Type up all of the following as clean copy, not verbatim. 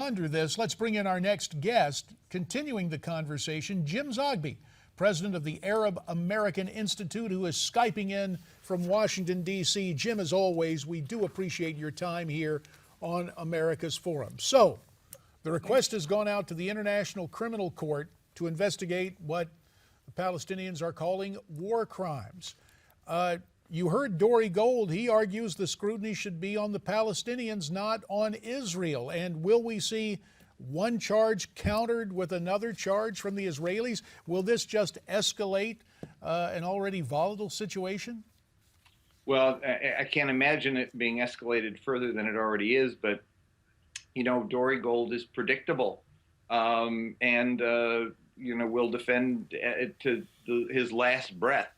ponder this, let's bring in our next guest, continuing the conversation, Jim Zogby, president of the Arab American Institute, who is Skyping in from Washington, D.C. Jim, as always, we do appreciate your time here on America's Forum. So, the request has gone out to the International Criminal Court to investigate what the Palestinians are calling war crimes. You heard Dory Gold. He argues the scrutiny should be on the Palestinians, not on Israel. And will we see one charge countered with another charge from the Israelis? Will this just escalate an already volatile situation? Well, I can't imagine it being escalated further than it already is. But, you know, Dory Gold is predictable and will defend to his last breath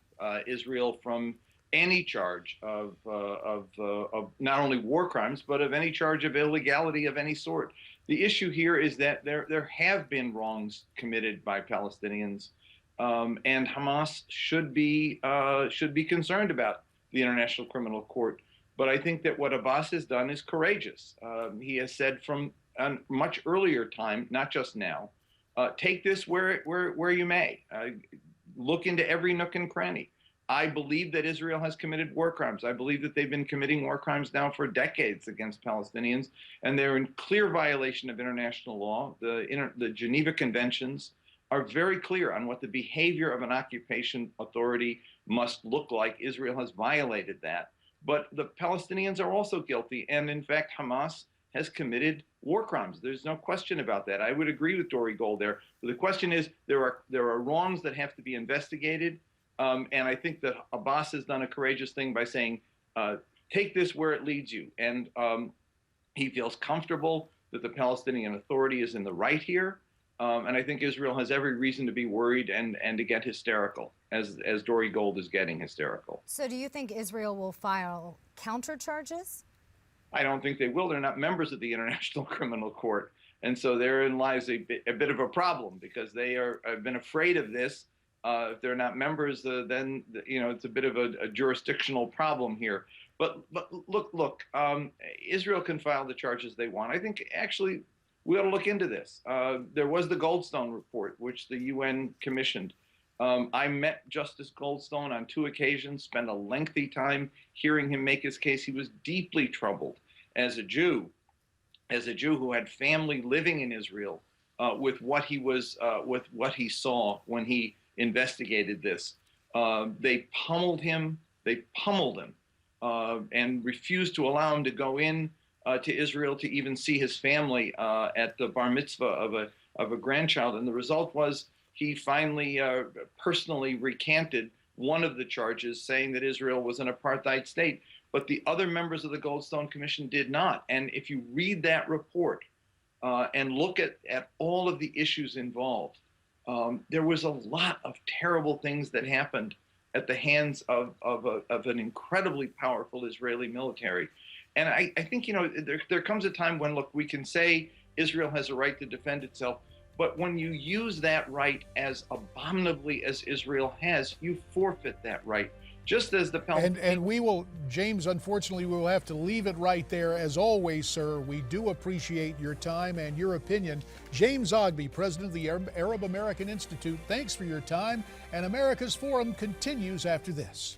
Israel from any charge of not only war crimes, but of any charge of illegality of any sort. The issue here is that there have been wrongs committed by Palestinians, and Hamas should be concerned about the International Criminal Court. But I think that what Abbas has done is courageous. He has said from a much earlier time, not just now, take this where you may. Look into every nook and cranny. I believe that Israel has committed war crimes. I believe that they've been committing war crimes now for decades against Palestinians, and they're in clear violation of international law. The Geneva Conventions are very clear on what the behavior of an occupation authority must look like. Israel has violated that. But the Palestinians are also guilty, and in fact, Hamas has committed war crimes. There's no question about that. I would agree with Dory Gold there. But the question is, there are wrongs that have to be investigated. And I think that Abbas has done a courageous thing by saying, take this where it leads you. And he feels comfortable that the Palestinian Authority is in the right here. And I think Israel has every reason to be worried and to get hysterical, as Dory Gold is getting hysterical. So do you think Israel will file counter charges? I don't think they will. They're not members of the International Criminal Court. And so therein lies a bit of a problem, because they have been afraid of this. If they're not members, then it's a bit of a jurisdictional problem here. But look, Israel can file the charges they want. I think actually we ought to look into this. There was the Goldstone report, which the UN commissioned. I met Justice Goldstone on 2 occasions, spent a lengthy time hearing him make his case. He was deeply troubled as a Jew who had family living in Israel, with what he saw when he investigated this. They pummeled him, and refused to allow him to go in to Israel to even see his family at the bar mitzvah of a grandchild. And the result was he finally personally recanted one of the charges, saying that Israel was an apartheid state. But the other members of the Goldstone Commission did not. And if you read that report and look at all of the issues involved, there was a lot of terrible things that happened at the hands of an incredibly powerful Israeli military. And I think, there comes a time when, look, we can say Israel has a right to defend itself, but when you use that right as abominably as Israel has, you forfeit that right. Just as the Palestinians. And we will, James, unfortunately, we will have to leave it right there. As always, sir, we do appreciate your time and your opinion. James Zogby, president of the Arab American Institute, thanks for your time. And America's Forum continues after this.